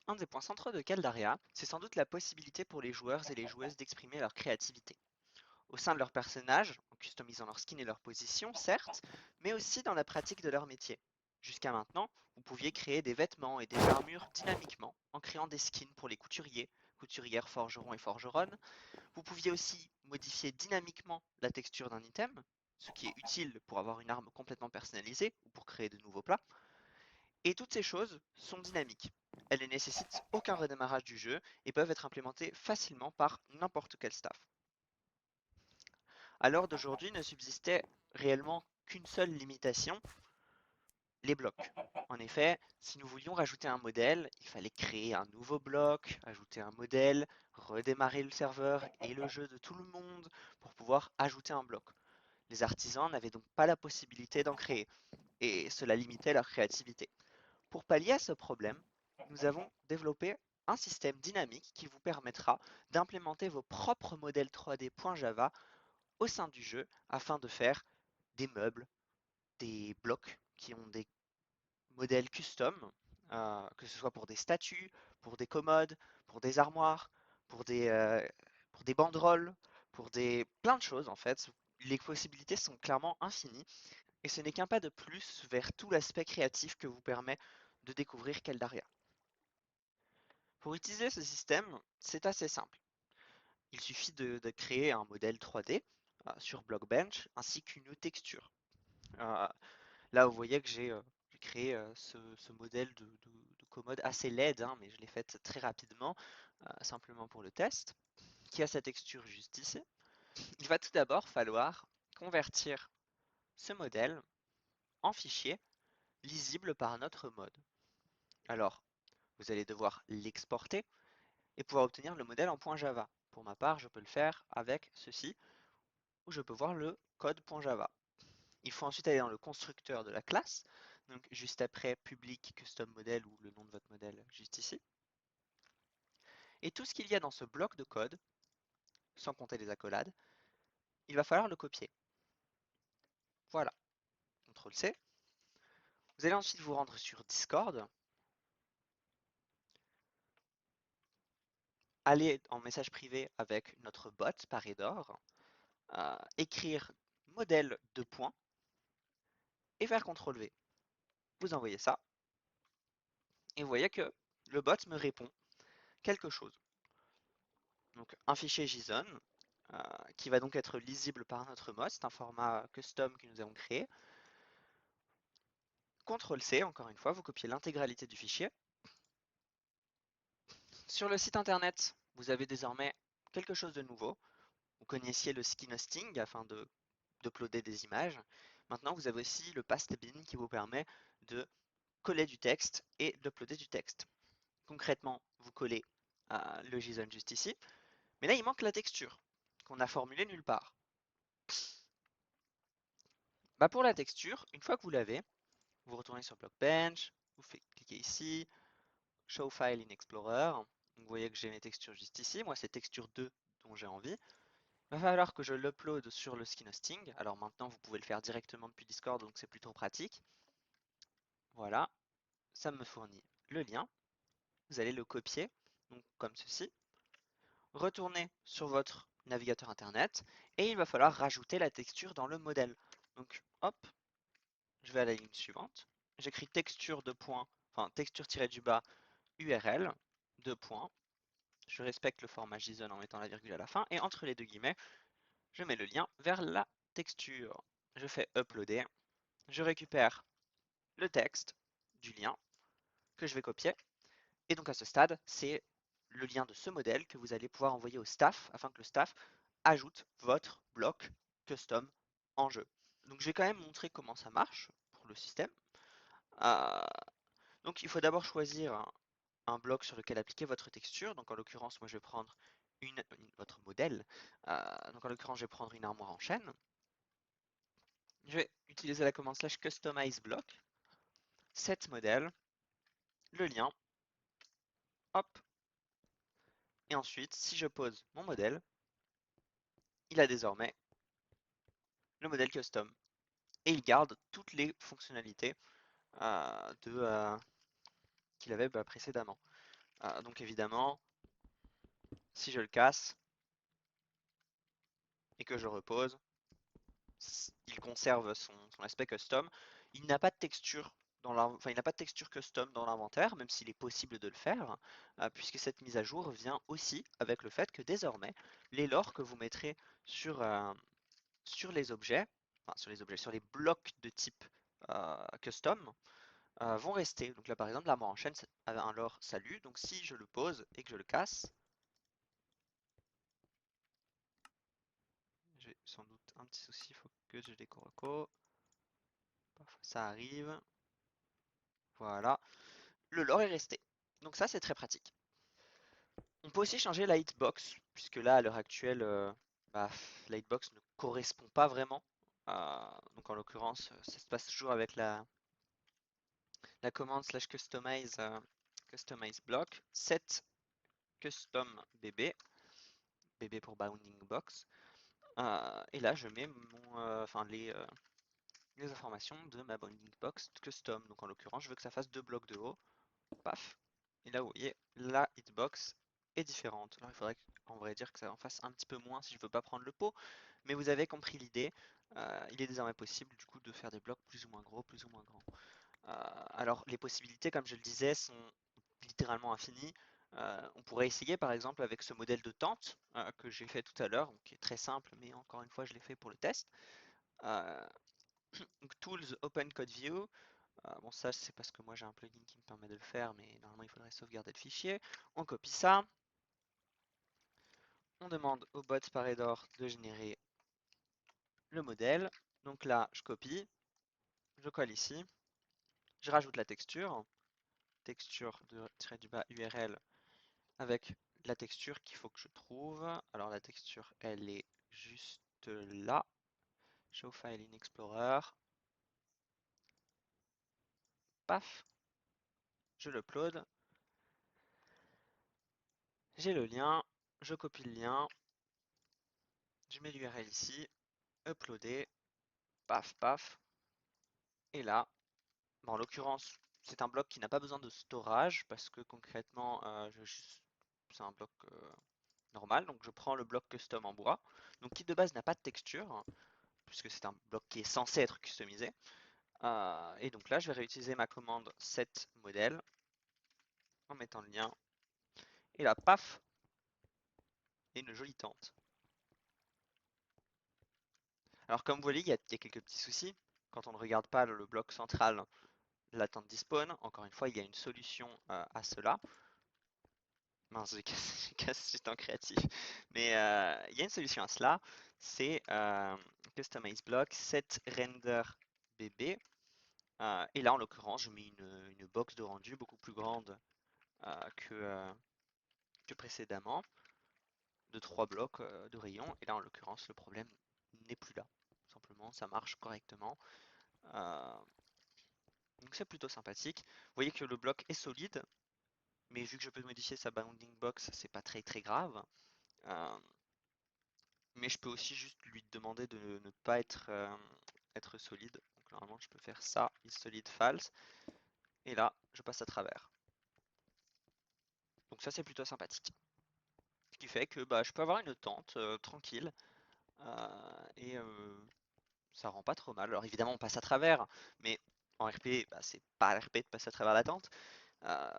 Un des points centraux de Caldarea, c'est sans doute la possibilité pour les joueurs et les joueuses d'exprimer leur créativité. Au sein de leur personnage, en customisant leur skin et leur position, certes, mais aussi dans la pratique de leur métier. Jusqu'à maintenant, vous pouviez créer des vêtements et des armures dynamiquement, en créant des skins pour les couturiers, couturières, forgerons et forgeronnes. Vous pouviez aussi modifier dynamiquement la texture d'un item, ce qui est utile pour avoir une arme complètement personnalisée ou pour créer de nouveaux plats. Et toutes ces choses sont dynamiques. Elles ne nécessitent aucun redémarrage du jeu et peuvent être implémentées facilement par n'importe quel staff. À l'heure d'aujourd'hui ne subsistait réellement qu'une seule limitation, les blocs. En effet, si nous voulions rajouter un modèle, il fallait créer un nouveau bloc, ajouter un modèle, redémarrer le serveur et le jeu de tout le monde pour pouvoir ajouter un bloc. Les artisans n'avaient donc pas la possibilité d'en créer, et cela limitait leur créativité. Pour pallier à ce problème, nous avons développé un système dynamique qui vous permettra d'implémenter vos propres modèles 3D.java au sein du jeu afin de faire des meubles, des blocs qui ont des modèles custom, que ce soit pour des statues, pour des commodes, pour des armoires, pour pour des banderoles, pour plein de choses en fait. Les possibilités sont clairement infinies et ce n'est qu'un pas de plus vers tout l'aspect créatif que vous permet de découvrir Caldarea. Pour utiliser ce système, c'est assez simple. Il suffit de créer un modèle 3D sur Blockbench ainsi qu'une texture. Euh, Là, vous voyez que j'ai créé ce modèle de commode assez laide, hein, mais je l'ai fait très rapidement, simplement pour le test, qui a sa texture juste ici. Il va tout d'abord falloir convertir ce modèle en fichier lisible par notre mode. Alors, vous allez devoir l'exporter et pouvoir obtenir le modèle en .java. Pour ma part, je peux le faire avec ceci, où je peux voir le code.java. Il faut ensuite aller dans le constructeur de la classe, donc juste après public custom model ou le nom de votre modèle juste ici. Et tout ce qu'il y a dans ce bloc de code, sans compter les accolades, il va falloir le copier. Voilà, CTRL-C. Vous allez ensuite vous rendre sur Discord, aller en message privé avec notre bot Paredor, écrire modèle de points et faire CTRL-V. Vous envoyez ça et vous voyez que le bot me répond quelque chose. Donc un fichier JSON qui va donc être lisible par notre mode, c'est un format custom que nous avons créé. CTRL-C, encore une fois, vous copiez l'intégralité du fichier. Sur le site internet, vous avez désormais quelque chose de nouveau. Vous connaissiez le skin hosting afin d'uploader des images. Maintenant, vous avez aussi le pastebin qui vous permet de coller du texte et d'uploader du texte. Concrètement, vous collez le JSON juste ici, mais là, il manque la texture qu'on a formulée nulle part. Bah pour la texture, une fois que vous l'avez, vous retournez sur Blockbench, vous cliquez ici, Show File in Explorer. Donc vous voyez que j'ai mes textures juste ici. Moi, c'est texture 2 dont j'ai envie. Il va falloir que je l'upload sur le skin hosting. Alors maintenant, vous pouvez le faire directement depuis Discord, donc c'est plutôt pratique. Voilà, ça me fournit le lien. Vous allez le copier, donc comme ceci. Retournez sur votre navigateur internet et il va falloir rajouter la texture dans le modèle. Donc hop, je vais à la ligne suivante. J'écris texture de point, enfin texture tiré du bas URL, deux points. Je respecte le format JSON en mettant la virgule à la fin et entre les deux guillemets, je mets le lien vers la texture. Je fais uploader. Je récupère le texte du lien que je vais copier. Et donc à ce stade, c'est le lien de ce modèle que vous allez pouvoir envoyer au staff afin que le staff ajoute votre bloc custom en jeu. Donc je vais quand même montrer comment ça marche pour le système. Euh, donc il faut d'abord choisir un bloc sur lequel appliquer votre texture. Donc en l'occurrence, moi je vais prendre votre modèle. Donc en l'occurrence, je vais prendre une armoire en chaîne. Je vais utiliser la commande slash customize block, set modèle, le lien, hop. Et ensuite, si je pose mon modèle, il a désormais le modèle custom. Et il garde toutes les fonctionnalités qu'il avait précédemment. Donc évidemment, si je le casse et que je repose, il conserve son aspect custom. Il n'a pas de texture enfin, il n'a pas de texture custom dans l'inventaire, même s'il est possible de le faire, puisque cette mise à jour vient aussi avec le fait que désormais, les lores que vous mettrez sur, sur les objets, sur les blocs de type custom, vont rester. Donc là, par exemple, l'armure en chaîne a un lore salut. Donc si je le pose et que je le casse, j'ai sans doute un petit souci, il faut que je décoroco. Parfois ça arrive. Voilà. Le lore est resté. Donc ça, c'est très pratique. On peut aussi changer la hitbox, puisque là, à l'heure actuelle, la hitbox ne correspond pas vraiment. Donc en l'occurrence, ça se passe toujours avec la commande slash customize, customize block, set custom bb pour bounding box. Et là, je mets les informations de ma bounding box custom. Donc en l'occurrence, je veux que ça fasse 2 blocs de haut. Paf. Et là, vous voyez, la hitbox est différente. Alors, il faudrait en vrai dire que ça en fasse un petit peu moins si je veux pas prendre le pot. Mais vous avez compris l'idée. Il est désormais possible du coup de faire des blocs plus ou moins gros, plus ou moins grands. Alors les possibilités, comme je le disais, sont littéralement infinies. On pourrait essayer par exemple avec ce modèle de tente que j'ai fait tout à l'heure, qui est très simple, mais encore une fois je l'ai fait pour le test. Euh, donc Tools, Open Code View. Bon ça c'est parce que moi j'ai un plugin qui me permet de le faire, mais normalement il faudrait sauvegarder le fichier. On copie ça. On demande au bot Paredor de générer le modèle. Donc là je copie, je colle ici, je rajoute la texture de tirer du bas URL avec la texture qu'il faut que je trouve. Alors la texture, elle est juste là. Show file in Explorer. Paf, je l'upload. J'ai le lien, je copie le lien, je mets l'URL ici, uploader, paf, paf. Et là, en l'occurrence, c'est un bloc qui n'a pas besoin de storage parce que concrètement, c'est un bloc normal. Donc je prends le bloc custom en bois, donc qui de base n'a pas de texture, puisque c'est un bloc qui est censé être customisé. Et donc là, je vais réutiliser ma commande set modèle en mettant le lien. Et là, paf, et une jolie tente. Alors comme vous voyez, il y a quelques petits soucis. Quand on ne regarde pas le bloc central, la tente despawn. Encore une fois, il y a une solution à cela. Mince, j'ai cassé le temps créatif. Mais il y a une solution à cela. C'est customize block set render bb. Et là, en l'occurrence, je mets une box de rendu beaucoup plus grande que précédemment, de 3 blocs de rayons. Et là, en l'occurrence, le problème n'est plus là. Simplement, ça marche correctement. Euh, donc c'est plutôt sympathique. Vous voyez que le bloc est solide, mais vu que je peux modifier sa bounding box, c'est pas très très grave. Euh, mais je peux aussi juste lui demander de ne pas être solide. Donc normalement, je peux faire ça, is solid false. Et là, je passe à travers. Donc ça, c'est plutôt sympathique. Ce qui fait que bah, je peux avoir une tente tranquille. Et ça rend pas trop mal. Alors évidemment, on passe à travers, mais en RP, bah, c'est pas RP de passer à travers la tente.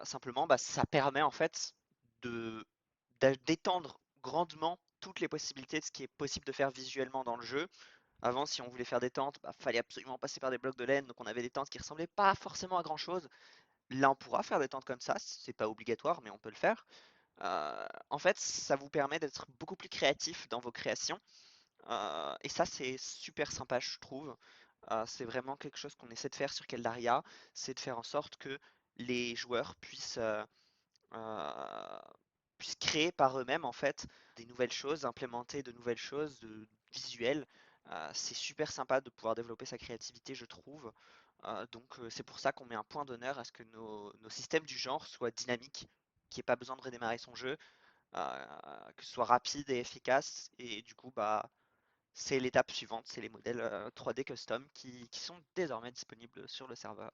Simplement, bah, ça permet en fait de d'étendre grandement toutes les possibilités de ce qui est possible de faire visuellement dans le jeu. Avant, si on voulait faire des tentes, bah, fallait absolument passer par des blocs de laine, donc on avait des tentes qui ressemblaient pas forcément à grand chose. Là, on pourra faire des tentes comme ça, c'est pas obligatoire, mais on peut le faire. En fait, ça vous permet d'être beaucoup plus créatif dans vos créations. Et ça, c'est super sympa, je trouve. C'est vraiment quelque chose qu'on essaie de faire sur Keldaria, c'est de faire en sorte que les joueurs euh, puissent créer par eux-mêmes en fait des nouvelles choses, implémenter de nouvelles choses, visuelles. C'est super sympa de pouvoir développer sa créativité, je trouve. Donc c'est pour ça qu'on met un point d'honneur à ce que nos systèmes du genre soient dynamiques, qu'il n'y ait pas besoin de redémarrer son jeu, que ce soit rapide et efficace. Et du coup, bah, c'est l'étape suivante, c'est les modèles 3D custom qui sont désormais disponibles sur le serveur.